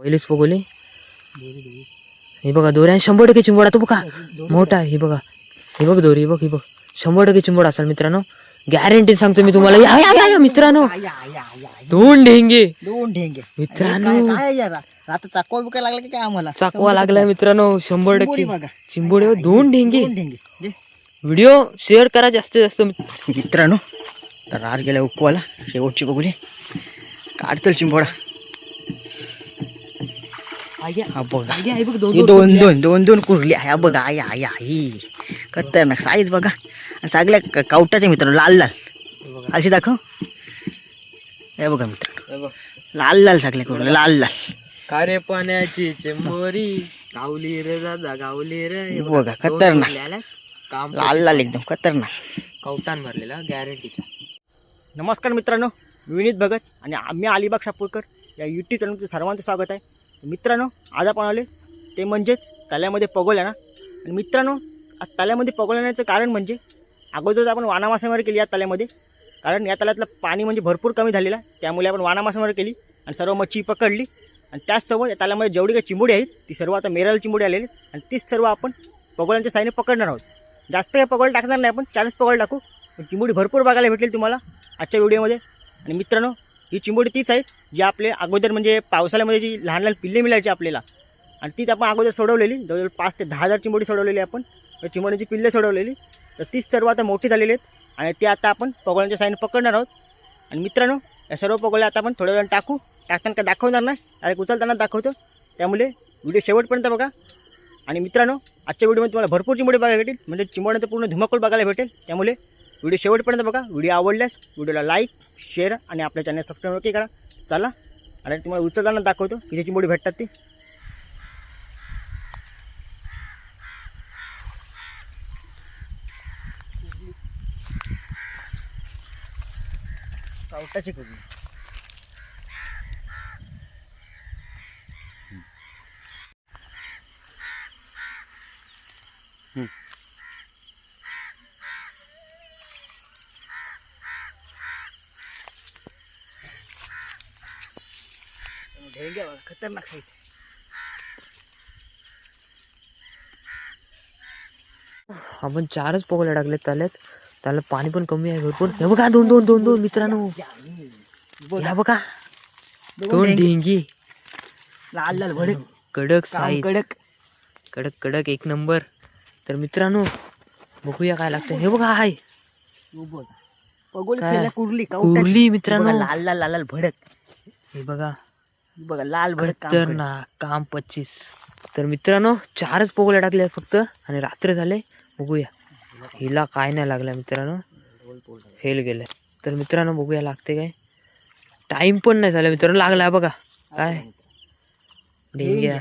पहिलेच पोगोली हे बघा दोऱ्या 100% चिंबोडा तो बघा मोठा आहे. हे बघा हे बघ दोरी बघ ही बघ 100% चिंबोडा असेल मित्रांनो. गॅरंटी सांगतो मी तुम्हाला. या या या मित्रांनो दोन ढेंगे मित्रांनो. काय यार आता चाकवा बुकायला लागला की काय आम्हाला चाकवा लागलाय मित्रांनो 100% बघा चिंबोडे दोन ढेंगे. ढेंगे व्हिडिओ शेअर करा जास्तीत जास्त मित्रांनो. तर आज गेल्या उपवाला शेवटची बघूले काढतल चिंबोडा. हा बघा दोन दोन दोन दोन कुर्ली आहे बघा. आई आई आई खतरनाक साईज बघा. सगळ्या कावटाचे मित्रांनो लाल लाल अशी दाखव. हे बघा मित्रांनो लाल लाल सगळ्या कुर्ली लाल लाल. खारे पाण्याची चिंबोरी गावली रे दादा गावली रे. बघा खतरनाक काम लाल लाल एकदम खतरनाक कवटान भरलेला गॅरंटीचा. नमस्कार मित्रांनो, मी विनीत भगत आणि आम्ही अलिबाग शापूरकर या यूट्यूब चॅनलचं सर्वांचं स्वागत आहे. मित्रांनो आज आपण आले ते म्हणजेच तळ्यामध्ये पगोल्या ना. आणि मित्रांनो तळ्यामध्ये पगोल्याचं कारण म्हणजे अगोदर आपण वाना मासेमारी केली या तळ्यामध्ये. कारण या तळ्यातलं पाणी म्हणजे भरपूर कमी झालेलं आहे, त्यामुळे आपण वाना मासेमारी केली आणि सर्व मच्छी पकडली. आणि त्याचसोबत या तळ्यामध्ये जेवढी काही चिंबोडी आहेत ती सर्व आता मेराल चिंबोडी आलेली आणि तीच सर्व आपण पगोल्यांच्या साईने पकडणार आहोत. जास्त काही पगोल टाकणार नाही, आपण 40 पगोल टाकू. पण चिंबोडी भरपूर बघायला भेटेल तुम्हाला आजच्या व्हिडिओमध्ये. आणि मित्रांनो ही चिंबोडी तीच आहे जी आपले अगोदर म्हणजे पावसाळ्यामध्ये जी लहान लहान पिल्ले मिळायची आपल्याला, आणि तीच आपण अगोदर सोडवलेली. जवळजवळ 5 ते 10 हजार चिंबोडी सोडवलेली आपण. तर चिंबोडीची पिल्ले सोडवलेली. तर तीच सर्व आता मोठी झालेली आहेत आणि ते आता आपण पगोल्यांच्या साईने पकडणार आहोत. आणि मित्रांनो या सर्व पगोल्या आता आपण थोड्या वेळानं टाकू. टाकताना काय दाखवणार नाही, डायरेक्ट उचलताना दाखवतो. त्यामुळे व्हिडिओ शेवटपर्यंत बघा. आणि मित्रांनो आजच्या व्हिडिओमध्ये तुम्हाला भरपूर चिंबोडी बघायला भेटेल, म्हणजे चिंबोड्यांचं पूर्ण धुमाकूळ बघायला भेटेल. त्यामुळे व्हिडिओ शेवटपर्यंत बघा. व्हिडिओ आवडल्यास व्हिडिओला लाईक शेअर आणि आपल्या चॅनल सबस्क्राईब नक्की करा. चला आणि तुम्हाला उचलताना दाखवतो किती चिंबोडी भेटतात ती. कावटाची कुर्ली ढेंग्या बघा खतरनाक साईज. आपण 4च पगोल्या टाकले तळ्यात. त्याला पाणी पण कमी आहे भरपूर. हे बघा दोन दोन दोन दोन मित्रांनो. या बघा दोन ढेंगी लाल लाल भडक कडक साईज कडक कडक कडक एक नंबर. तर मित्रांनो बघूया काय लागतं. हे बघा हाय पगोल काय? कुर्ली कुर्ली मित्रांनो. लाल लाल लाल लाल भडक. हे बघा बघा लाल भडक तर ना काम 25. तर मित्रांनो 4च पगोल्या टाकल्या फक्त आणि रात्र झाले. बघूया हिला काय नाही लागलं मित्रांनो, फेल गेलं. तर मित्रांनो बघूया लागते काय. टाइम पण नाही झाला मित्रांनो, लागला बघा काय ढेंग्या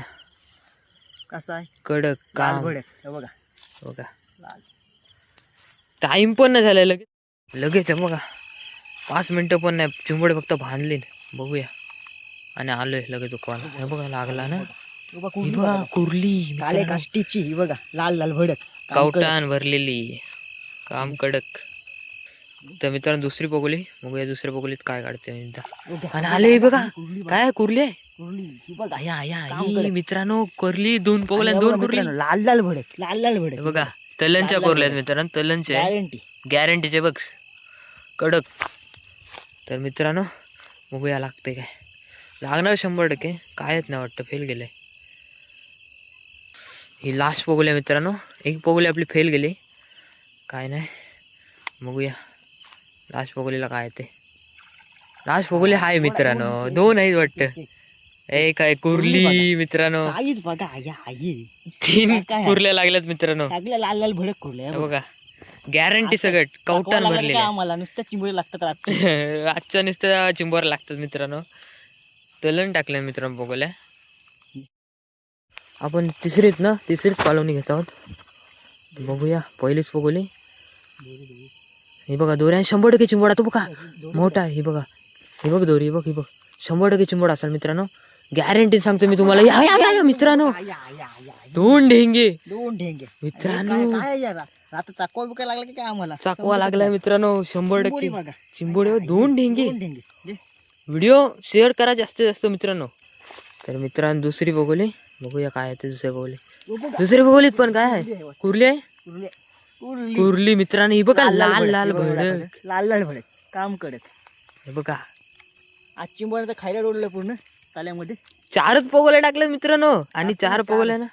कसा आहे कडक लाल काम भडक. हे बघा बघा. लाल टाइम पण नाही झाला लगेच लगेच. हे बघा 5 मिनिटं पण नाही, चिंबोडे फक्त भांडले. बघूया आणि आलोय लगेच उकवायला. हे बघा लागला ना. हे बघा कुर्ली काळे काष्टीची. ही बघा लाल लाल भडक कावटान भरलेली काम कडक. तर मित्रांनो दुसरी पगोली बघूया दुसऱ्या पगोलीत काय काढते एकदा. आणि आले बघा काय कुर्ली आहे. कुर्ली ही बघा आया आया आई मित्रांनो कुर्ली दोन पगोल्या दोन कुर्ली. लाल लाल भडक लाल लाल भडक. हे बघा तलनच्या कुर्ल्या आहेत मित्रांनो, तलनच्या गॅरंटी गॅरंटीचे बघ कडक. तर मित्रांनो बघूया लागते काय. लागणार 100%. कायच नाही वाटतं, फेल गेले. ही लास्ट पगोली आहे मित्रांनो. एक पगोली आपली फेल गेली, काय नाही. बघूया लास्ट पगोलीला काय ते. लास्ट पगोली हाय मित्रांनो, 2 आहेत वाटतं. एक आहे कुर्ली मित्रांनो. साईज बघा या आई 3 कुर्ल्या लागल्यात मित्रांनो. सगळ्या लाल लाल भडक कुर्ल्या. हे बघा गॅरंटी सगळं कवटान भरलेले. आम्हाला नुसत्या चिंबोरी लागतात आजच्या नुसत्या चिंबोर लागतात मित्रांनो. तलन टाकलं मित्रांनो बघूया. आपण तिसरीत कालवणी घेत आहोत. बघूया पहिलीच पगोली. हे बघा दोऱ्या 100% चिंबोडा तो बघा मोठा आहे. हे बघा हे बघ दोरी बघ ही बघ 100% चिंबोडा असेल मित्रांनो. गॅरंटी सांगतो मी तुम्हाला. या या या मित्रांनो दोन ढेंगे मित्रांनो. काय यार आता चाकवा बुकायला लागला की काय आम्हाला चाकवा लागलाय मित्रांनो 100%. बघा चिंबोडे 2 ढेंगे. ढेंगे. व्हिडिओ शेअर करा जास्तीत जास्त मित्रांनो. तर मित्रांनो दुसरी बघोली बघूया काय आहे ते दुसरे बघोली. दुसरी बघोलीत पण काय आहे कुर्ली आहे. कुर्ली कुर्ली कुर्ली मित्रांनो ही बघा लाल लाल भडक. लाल लाल भडक काम कडक. हे बघा आज चिंबोऱ्याचं खायला रोडलं पूर्ण ताल्यामध्ये. 4च पोगोल्या टाकल्या मित्रांनो आणि 4 पोगोल्या ना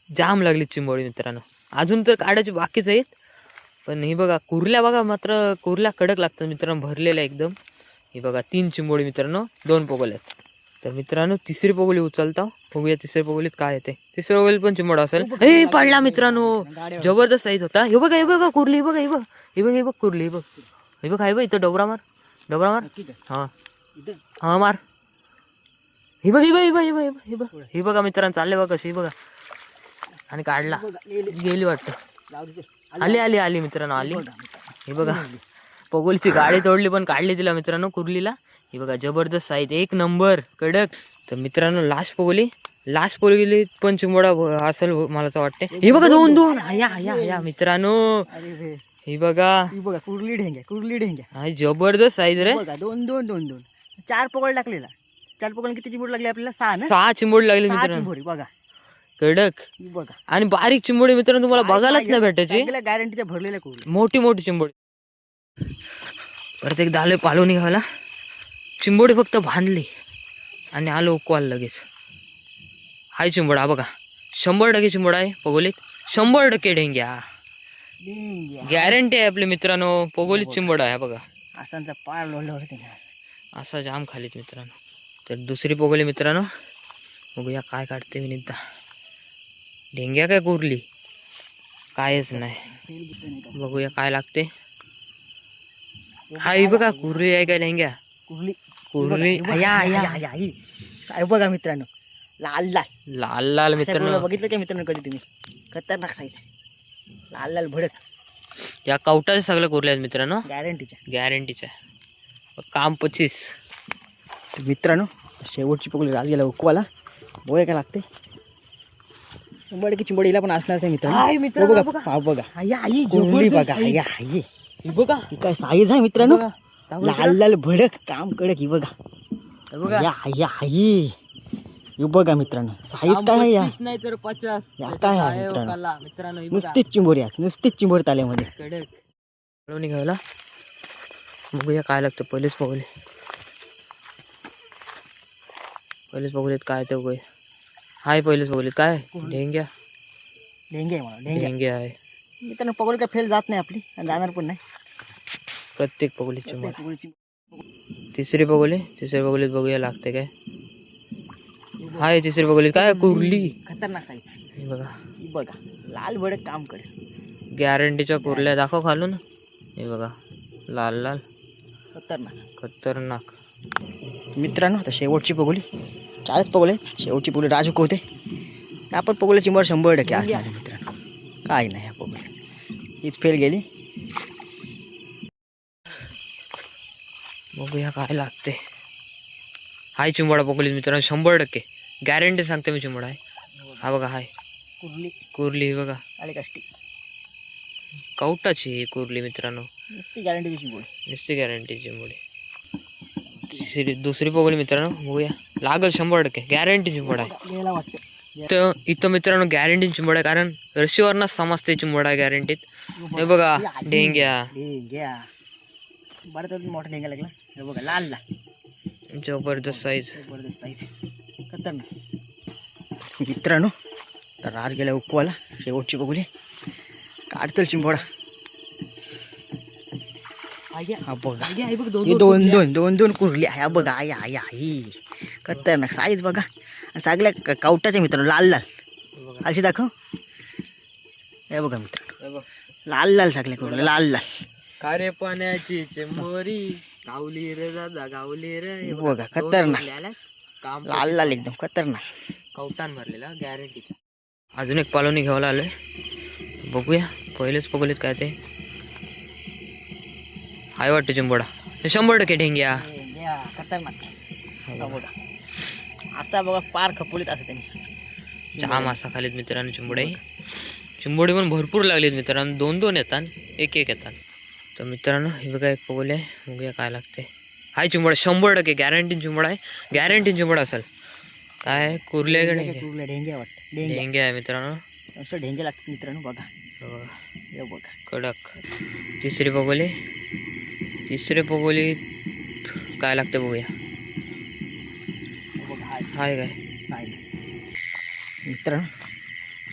जाम लागली चिंबोळी मित्रांनो. अजून तर काढायची बाकीच आहेत पण ही बघा कुर्ल्या बघा मात्र कुर्ल्या कडक लागतात मित्रांनो भरलेल्या एकदम. ही बघा 3 चिंबोळी मित्रांनो 2 पोगोल्यात. तर मित्रांनो तिसरी पोगोली उचलता बघूया तिसऱ्या पोगोलीत काय येते. तिसऱ्या पोगोलीत पण चिंबोडा असेल. हे पडला मित्रांनो जबरदस्त साईज होता. हे बघा कुर्ली बघा हे बघ कुर्ली बघ हे बघ आहे बघ इथं डबरा मार हा हा मार. हे बघा मित्रांनो चालले बघा कशी बघा आणि काढला गेली वाटतं. आली मित्रांनो आली. हे बघा पोगोलीची गाडी तोडली पण काढली तिला मित्रांनो कुर्लीला. ही बघा जबरदस्त साईज 1 नंबर कडक. तर मित्रांनो लास्ट पोगोली पण चिंबोडा असेल मला तर वाटते. हे बघा 2 या मित्रांनो. ही बघा कुर्ली ढेंग्या हा जबरदस्त साईज रे. बघा 2 4 पोगळ टाकलेला. 4 पोगळ किती चिंबोड लागली आपल्याला 6 ना. 6 चिंबोडी लागली 6 मित्रांनो चिंबोडी बघा कडक. बघा आणि बारीक चिंबोडी मित्रांनो तुम्हाला बघायलाच नाही भेटायची. गॅरंटीच्या भरलेल्या कुर्ली मोठी चिंबोडी. परत एकदा आलोय पालव निघाला. चिंबोडी फक्त बांधली आणि आलो उकवाल लगेच. हाय चिंबोडा बघा 100% चिंबोडा आहे पोगोलीत. 100% ढेंग्या गॅरंटी आहे आपले मित्रांनो. पोगोलीत चिंबोडा आहे बघा. असांचा पार लोळला होता असा जाम खालीत मित्रांनो. तर दुसरी पोगोली मित्रांनो बघूया काय काढते विनीता. ढेंग्या काय कुर्ली कायच नाही. बघूया काय लागते. हा बघा कुर्ली आहे काय ढेंग्या कुर्ली या बघा मित्रांनो लाल लाल मित्रांनो. बघितलं का मित्रांनो कधी तुम्ही खतरनाक साईज लाल लाल भडक. या कवटाच्या सगळ्या कुर्ल्या आहेत मित्रांनो गॅरंटीच्या काम 25. मित्रांनो शेवटची पोगली राज गेला उकवाला. बघा काय लागते. चिंबडीला पण असणार आहे मित्रांनो. कुर्ली बघा ही बघा ही काय साईज आहे मित्रांनो. लाल लाल भडक काम कडक. ही बघा ही बघा मित्रांनो साईज काय आहे या नाही तर 50 या काय आहे मित्रांनो. नुसतीच चिंबोरी ताल्यामध्ये कडक निघायला. बघूया काय लागतं. पहिलेच बघूलेत काय ते बघूया. हाय पहिलेच बघूलेत काय ढेंग्या आहे मित्रांनो. पगोली काय फेल जात नाही आपली आणि जाणार पण नाही. प्रत्येक पगोलीत चिंबोडा. तिसरी बघोलीत बघूया लागते काय. हाय तिसरी बघोलीत काय कुर्ली खतरनाक साईज. हे बघा लाल भडक काम करे. गॅरंटीच्या कुर्ल्या दाखव खालून. हे बघा लाल खतरनाक. मित्रांनो आता शेवटची पगोली 4च पगोले. शेवटची पगोली राजू होते. आपण पगोली चिंबोड 100% असणार मित्रांनो. काय नाही ह्या पगोली हीच फेल गेली. बघूया काय लागते. हाय चिंबोडा पगोलीत मित्रांनो 100% गॅरंटी सांगते मी चिंबोडा आहे. हा बघा हाय कुर्ली ही बघा आले कष्टी कवटाची ही कुर्ली मित्रांनो. नुसती गॅरंटीची चिंबोडी. नुसती गॅरंटी चिंबोडी. दुसरी पगोली मित्रांनो बघूया लागल 100% गॅरंटी चिंबोडा आहे. तर इथं मित्रांनो गॅरंटी चिंबोडा आहे कारण रशीवरनं समजते चिंबोडा आहे गॅरंटीत. हे बघा ढेंग्या बरं तर मोठा ढेंग्या लागला. हे बघा लाल जबरदस्त साईज खतरनाक. मित्रांनो तर राज गेला उकवाला. शेवटची बघूली काढतल चिंबोडा. हा बघा दोन कुर्ली आहे. बघा आई खतरनाक साईज बघा. सगळ्या कवटाच्या मित्रांनो लाल अशी दाखव. हे बघा मित्रांनो लाल सगळ्या कुर्ल्या लाल खारे पाण्याची चिंबोरी गावली रे दादा गावली रे. बघा खतरनाक लाल एकदम खतरनाक कवटान भरलेला गॅरंटीचा. अजून एक पालवणी घ्यायला आलोय. बघूया पहिलेच बघूलेत काय ते. हाय वाटतं चिंबोडा 100% ढेंग्या खतरनाक. असा बघा पार खपोलीत असं त्यांनी जाम असा खालीत मित्रांनो चिंबोडे. चिंबोडी पण भरपूर लागलीत मित्रांनो. 2 येतात 1 येतात. तर मित्रांनो हे बघा एक पगोले. बघूया काय लागते. हाय चिंबोडा 100% गॅरंटी चिंबोडा आहे. गॅरंटी चिंबोडा असेल. काय कुर्ले का नाही कुर्ले ढेंगे वाटतं ढेंगे डेंगे आहे मित्रांनो. असं ढेंगे लागतात मित्रांनो बघा हे बघा, हे बघा कडक. तिसरी पगोली काय लागते बघूया. हे बघा हाय हाय काय काय मित्रांनो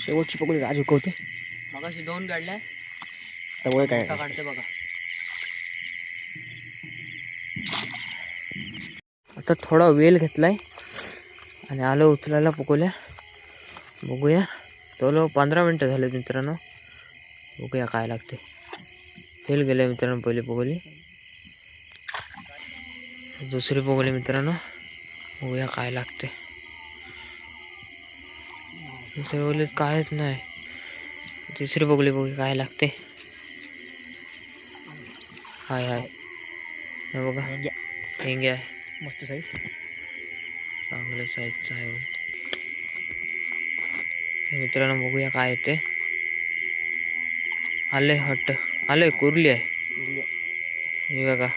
शेवटची पकडली राज उकवते मग अशी 2 काढल्या तर वय काय काढते बघा. आता थोडा वेळ घेतलाय आणि आलो उचलायला पकोल्या. बघूया तो 15 मिनटं झाले मित्रांनो. बघूया काय लागते. फेल गेले मित्रांनो पहिली पगोली. दुसरी पगोली मित्रांनो. बघूया काय लागते. दुसरी पगोलीत कायच नाही. तिसरी पगोली बघूया काय लागते. हाय हाय हे बघा हेंगे आहे मस्त साईज चांगल्या साईजचं आहे. मित्रांनो बघूया काय येते. आले हट्ट आले कुर्ली आहे. हे बघा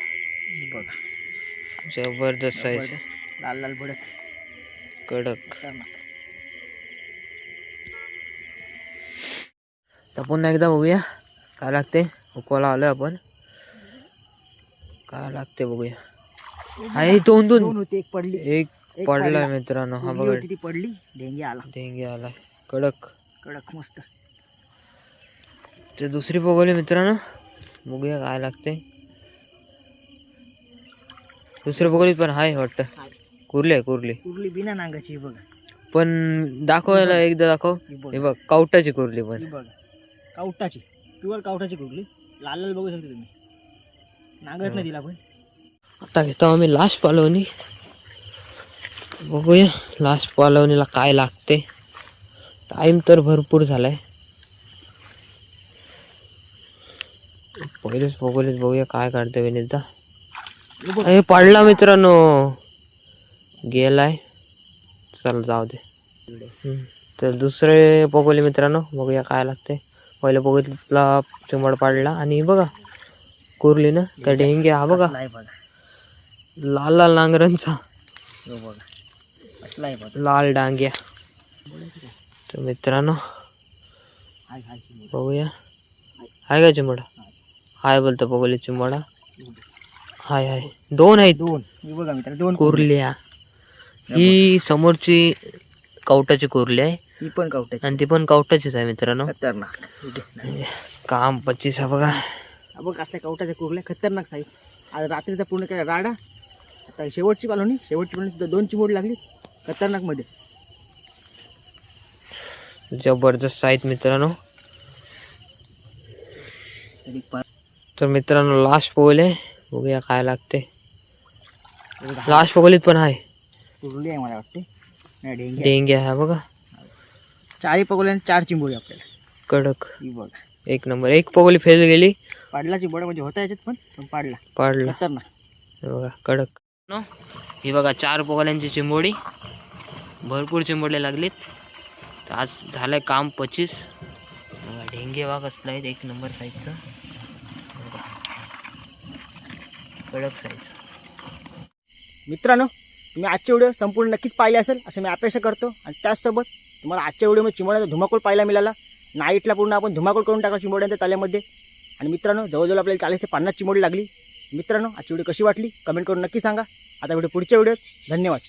बघा जबरदस्त साईज जबरदस्त लाल लाल भडक कडक. खतरनाक. तर पुन्हा एकदा बघूया काय लागते. उकवायला आलोय आपण. काय लागते बघूया. आहे 2 होती एक पडली एक पडलाय मित्रांनो. हा कुर्ली बघा होती ती पडली ढेंगे आला डेंगे आलाय कडक. कडक मस्त. ते दुसरी पगोली मित्रांनो. बघूया काय लागते. दुसरी पगोलीत पण हाय वाटतं. कुर्ली आहे कुर्ली कुर्ली बिना नांगाची बघा. पण दाखवायला एकदा दाखव. हे बघ कावटाची कुर्ली पण. ही बघा कावटाची प्युअर कावटाची कुर्ली लाल लाल बघू शकता तुम्ही. नांगत नाही दिला पण. आता घेतो आम्ही लास्ट पालवणी. बघूया लास्ट पालवणीला काय लागते. टाइम तर भरपूर झालाय. पहिलेच बघूलेच बघूया काय काढते विनीता. हे पडला मित्रांनो. गेलाय. चल जाऊ दे. तर दुसरे पगोली मित्रांनो बघूया काय लागते. पहिल्या पगोलीला चिमड पाडला आणि बघा कुर्ली ना काय ढेंगे. हा बघा असला आहे बघा. लाल लाल नांगरांचा हो बघा असला आहे बघा. लाल डांग्या. तर मित्रांनो हाय हाय चिमूड. बघूया हाय का चिमडा. हाय बोलतो पगोली चिमडा. हाय हाय 2 आहेत 2 ही बघा मित्रांनो 2 कुर्ल्या. ही समोरची कवटाची कुर्ली आहे ही पण कावटाची आणि ती पण कवटाचीच आहे मित्रांनो. खतरनाक. काम 25 आहे बघा. हा बघ असल्या कवटाच्या कुर्ल्या खतरनाक साईज. आज रात्रीचा पूर्ण काय राडा. आता शेवटची कॉलोनी सुद्धा 2 चिमोड लागली खतरनाक मध्ये. जबरदस्त साईज मित्रांनो. तर मित्रांनो लास्ट पगोले बघूया काय लागते. लास्ट पगोलीत पण आहे कुर्ली आहे मला वाटते. नाही ढेंगे आहे. डेंगे आहे बघा 4 पगोल्या 4 चिंबोळी आपल्याला. कडक ही बघा एक नंबर. एक पगोली फेल गेली. पाडला चिंबोळा म्हणजे होता याच्यात पण पाडला पाडला. खतरनाक. हे बघा कडक. ही बघा 4 पगोल्यांची चिंबोडी. भरपूर चिंबोडले लागलीत. तर आज झालंय काम 25. बघा ढेंगे बघा कसला आहेत एक नंबर साईजचा. कडक साईज. मित्रांनो तुम्ही आजचे व्हिडिओ संपूर्ण नक्कीच पाहिले असेल असं मी अपेक्षा करतो. आणि त्याचसोबत तुम्हाला आजच्या व्हिडिओमध्ये चिमोड्याचा धुमाकूळ पाहायला मिळाला. नाईटला पूर्ण आपण धुमाकूळ करून टाकला चिमोड्यांच्या ताल्यामध्ये. आणि मित्रांनो जवळजवळ आपल्याला 40 ते 50 चिमोडी लागली. मित्रांनो आजची व्हिडिओ कशी वाटली कमेंट करून नक्की सांगा. आता व्हिडिओ पुढच्या व्हिडिओत. धन्यवाद.